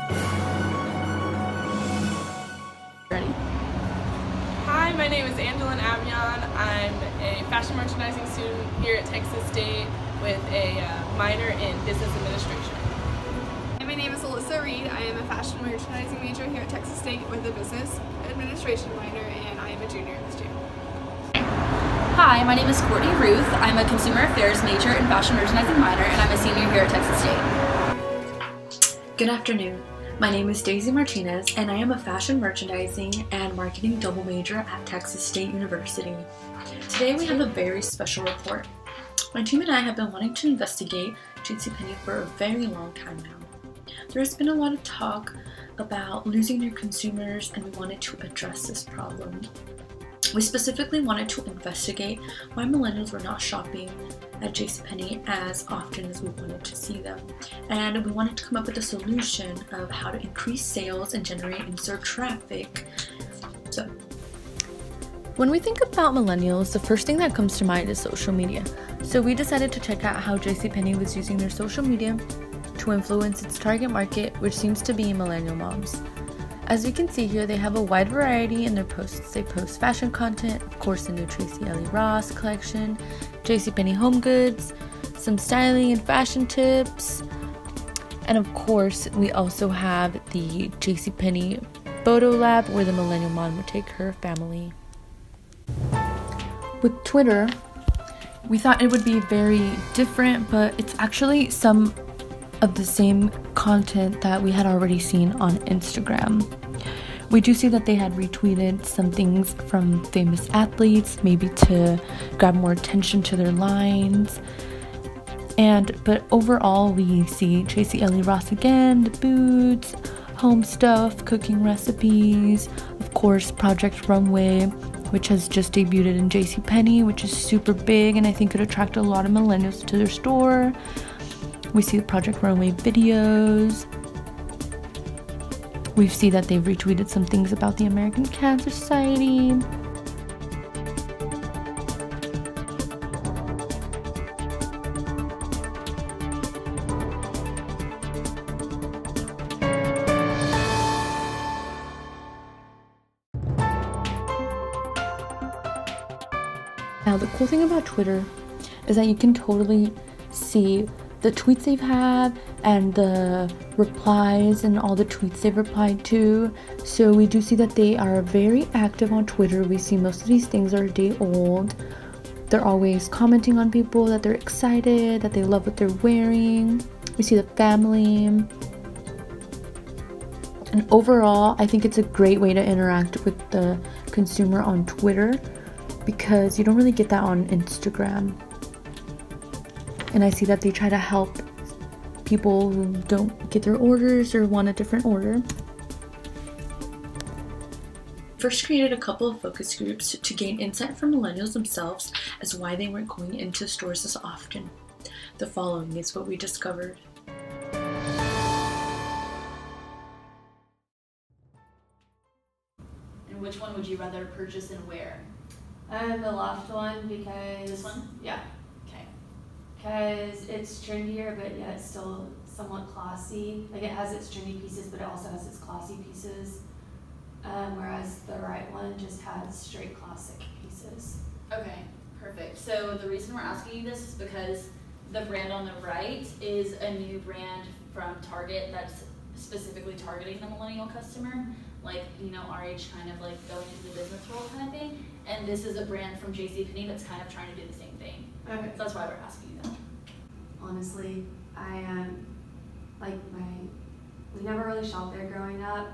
Ready? Hi, my name is Angeline Avion. I'm a fashion merchandising student here at Texas State with a minor in business administration. My name is Alyssa Reed. I am a fashion merchandising major here at Texas State with a business administration minor, and I am a junior this year. Hi, my name is Courtney Ruth. I'm a consumer affairs major and fashion merchandising minor, and I'm a senior here at Texas State. Good afternoon. My name is Daisy Martinez, and I am a fashion merchandising and marketing double major at Texas State University. Today we have a very special report. My team and I have been wanting to investigate JCPenney for a very long time now. There's been a lot of talk about losing their consumers, and we wanted to address this problem. We specifically wanted to investigate why millennials were not shopping at JCPenney as often as we wanted to see them. And we wanted to come up with a solution of how to increase sales and generate in-store traffic. So, when we think about millennials, the first thing that comes to mind is social media. So we decided to check out how JCPenney was using their social media to influence its target market, which seems to be millennial moms. As you can see here, they have a wide variety in their posts. They post fashion content, of course the new Tracy Ellie Ross collection, JCPenney home goods, some styling and fashion tips, and of course we also have the JCPenney photo lab where the millennial mom would take her family. With Twitter, we thought it would be very different, but it's actually some of the same content that we had already seen on Instagram. We do see that they had retweeted some things from famous athletes, maybe to grab more attention to their lines. But overall, we see Tracy Ellie Ross again, the boots, home stuff, cooking recipes, of course, Project Runway, which has just debuted in JCPenney, which is super big and I think could attract a lot of millennials to their store. We see the Project Runway videos. We see that they've retweeted some things about the American Cancer Society. Now, the cool thing about Twitter is that you can totally see the tweets they've had and the replies and all the tweets they've replied to. So we do see that they are very active on Twitter. We see most of these things are a day old. They're always commenting on people, that they're excited, that they love what they're wearing. We see the family. And overall, I think it's a great way to interact with the consumer on Twitter because you don't really get that on Instagram. And I see that they try to help people who don't get their orders or want a different order. first created a couple of focus groups to gain insight from millennials themselves as why they weren't going into stores as often. The following is what we discovered. And which one would you rather purchase and where? The loft one because This one? Yeah, Okay. because it's trendier, but yet it's still somewhat classy. Like it has its trendy pieces, but it also has its classy pieces. Whereas the right one just has straight classic pieces. Okay, perfect. So the reason we're asking you this is because the brand on the right is a new brand from Target that's specifically targeting the millennial customer, like, you know, our age, kind of like going into the business world kind of thing. And this is a brand from JCPenney that's kind of trying to do the same thing. Okay. So that's why we're asking you that. Honestly, I we never really shopped there growing up,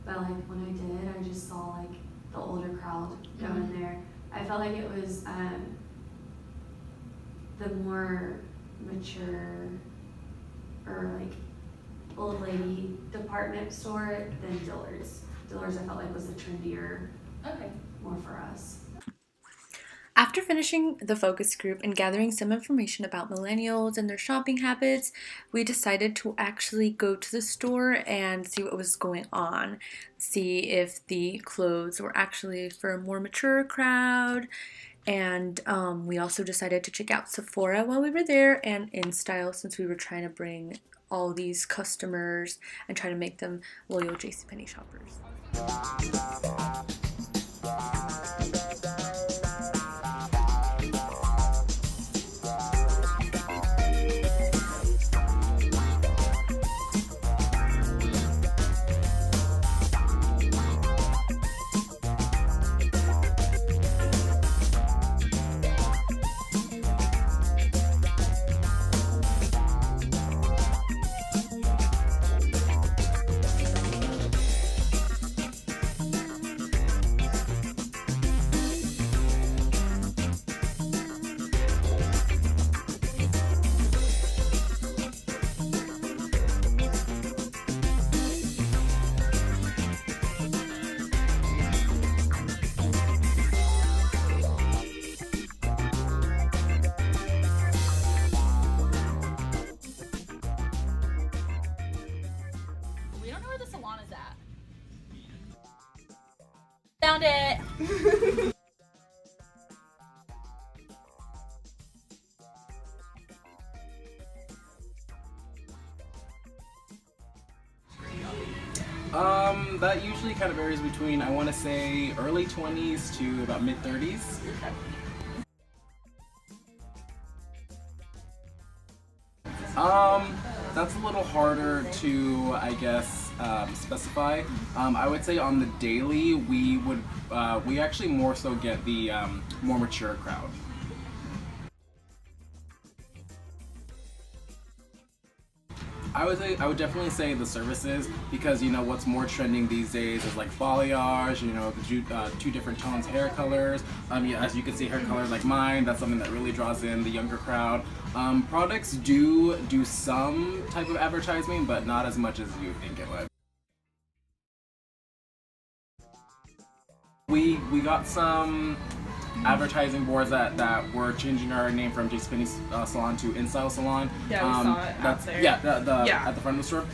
but like when I did, I just saw like the older crowd go in there. I felt like it was the more mature or like old lady department store than Dillard's. Dillard's I felt like was the trendier, Okay. more for us. After finishing the focus group and gathering some information about millennials and their shopping habits, we decided to actually go to the store and see what was going on. See if the clothes were actually for a more mature crowd. And we also decided to check out Sephora while we were there and InStyle, since we were trying to bring all these customers and try to make them loyal JCPenney shoppers. We don't know where the salon is at. Found it! That usually kind of varies between, I want to say, early 20s to about mid 30s. That's a little harder to, I guess, specify. I would say on the daily, we actually more so get the more mature crowd. I would definitely say the services, because what's more trending these days is like balayage, the two different tones, hair colors. As you can see, hair colors like mine, that's something that really draws in the younger crowd. Products do some type of advertising, but not as much as you think it would. We got some advertising boards that were changing our name from JCPenney Salon to InStyle Salon. Yeah, we saw it out there. Yeah, at the front of the store.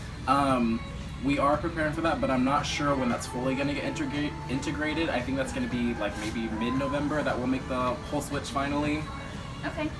We are preparing for that, but I'm not sure when that's fully going to get integrated. I think that's going to be like maybe mid-November that will make the whole switch finally. Okay.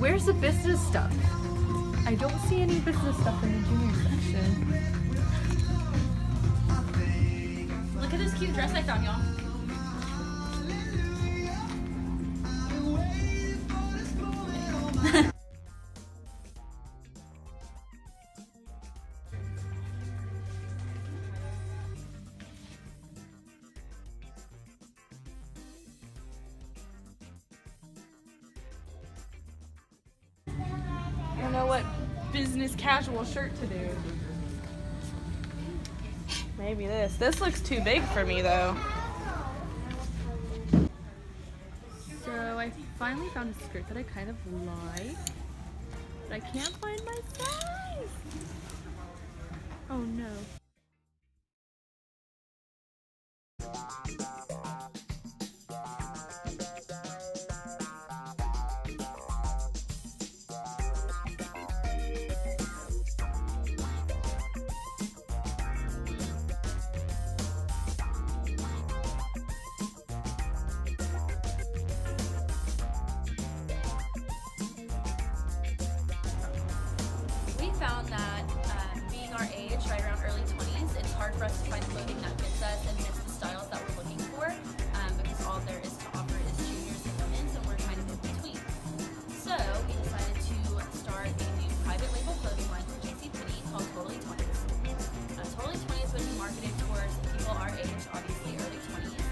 Where's the business stuff? I don't see any business stuff in the junior section. Look at this cute dress I found, y'all. I don't know what business casual shirt to do. Maybe this. This looks too big for me though. So I finally found a skirt that I kind of like, but I can't find my size. Oh no. We found that being our age, right around early 20s, it's hard for us to find clothing that fits us and fits the styles that we're looking for, because all there is to offer is juniors and women's, and we're kind of in between. So we decided to start a new private label clothing line for JCPenney called Totally 20s. Totally 20s would be marketed towards people our age, obviously early 20s,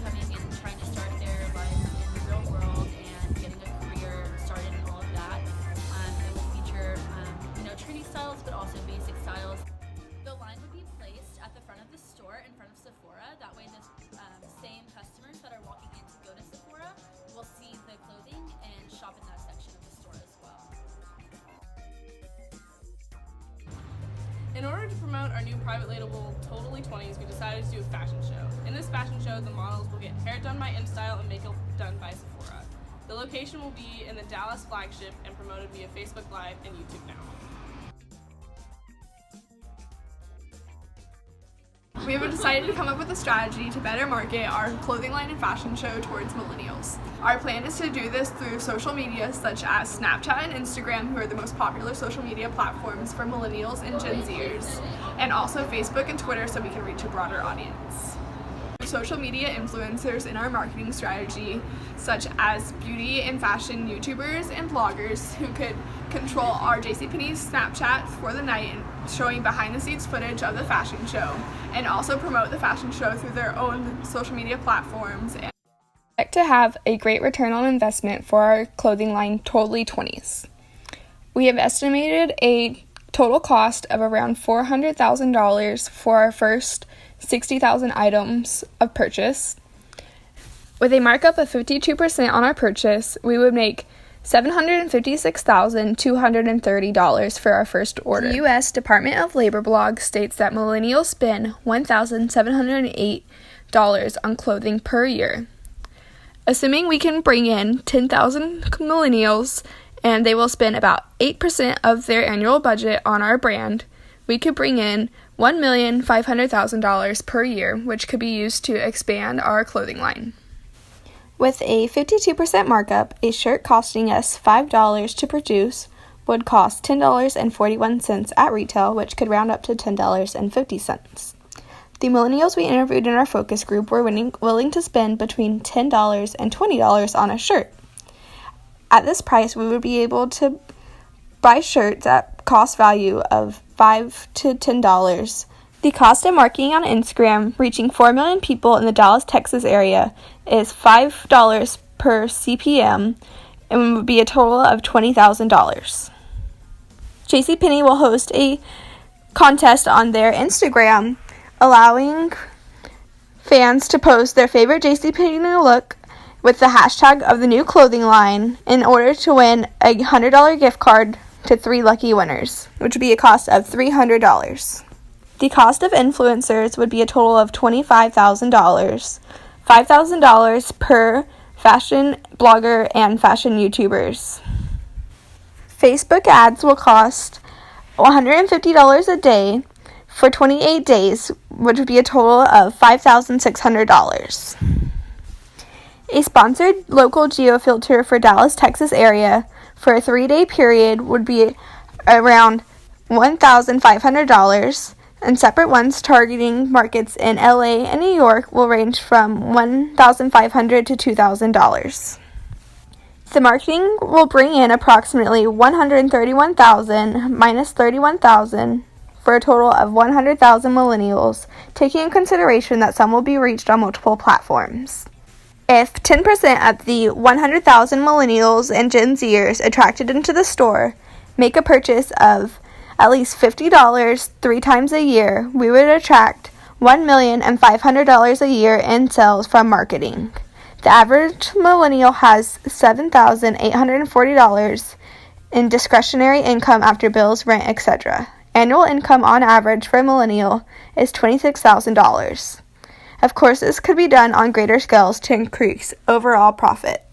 coming and trying to start their lives in the real world and getting a career started and all of that. It will feature trendy styles, but also basic styles our new private label Totally 20s, we decided to do a fashion show. In this fashion show, the models will get hair done by InStyle and makeup done by Sephora. The location will be in the Dallas flagship and promoted via Facebook Live and YouTube Now. We have decided to come up with a strategy to better market our clothing line and fashion show towards millennials. Our plan is to do this through social media such as Snapchat and Instagram, who are the most popular social media platforms for millennials and Gen Zers, and also Facebook and Twitter so we can reach a broader audience. Social media influencers in our marketing strategy, such as beauty and fashion YouTubers and bloggers who could control our JCPenney Snapchat for the night and showing behind the scenes footage of the fashion show, and also promote the fashion show through their own social media platforms. We expect to have a great return on investment for our clothing line Totally 20s. We have estimated a total cost of around $400,000 for our first 60,000 items of purchase. With a markup of 52% on our purchase, we would make $756,230 for our first order. The U.S. Department of Labor blog states that millennials spend $1,708 on clothing per year. Assuming we can bring in 10,000 millennials and they will spend about 8% of their annual budget on our brand, we could bring in $1,500,000 per year, which could be used to expand our clothing line. With a 52% markup, a shirt costing us $5 to produce would cost $10.41 at retail, which could round up to $10.50. The millennials we interviewed in our focus group were willing to spend between $10 and $20 on a shirt. At this price, we would be able to buy shirts at cost value of $5 to $10. The cost of marketing on Instagram, reaching 4 million people in the Dallas, Texas area, is $5 per CPM and would be a total of $20,000. JCPenney will host a contest on their Instagram, allowing fans to post their favorite JCPenney look with the hashtag of the new clothing line in order to win a $100 gift card to 3 lucky winners, which would be a cost of $300. The cost of influencers would be a total of $25,000, $5,000 per fashion blogger and fashion YouTubers. Facebook ads will cost $150 a day for 28 days, which would be a total of $5,600. A sponsored local geofilter for Dallas, Texas area for a 3-day period would be around $1,500, and separate ones targeting markets in LA and New York will range from $1,500 to $2,000. The marketing will bring in approximately $131,000 minus $31,000 for a total of 100,000 millennials, taking in consideration that some will be reached on multiple platforms. If 10% of the 100,000 millennials and Gen Zers attracted into the store make a purchase of at least $50 3 times a year, we would attract $1,500,000 a year in sales from marketing. The average millennial has $7,840 in discretionary income after bills, rent, etc. Annual income on average for a millennial is $26,000. Of course, this could be done on greater scales to increase overall profit.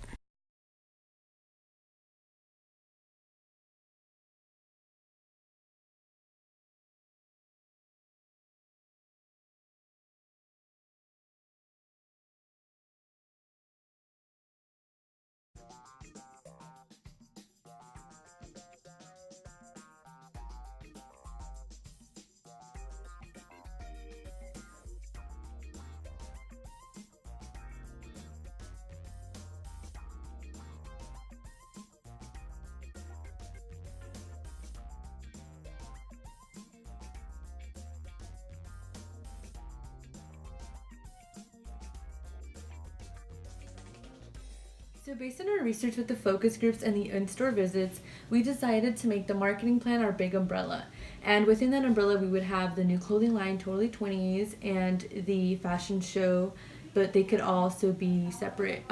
So based on our research with the focus groups and the in-store visits, we decided to make the marketing plan our big umbrella. And within that umbrella, we would have the new clothing line, Totally 20s, and the fashion show, but they could also be separate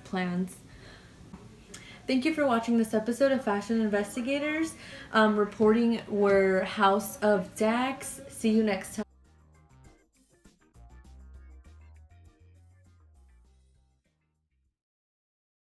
plans. Thank you for watching this episode of Fashion Investigators. Reporting were House of Dax. See you next time.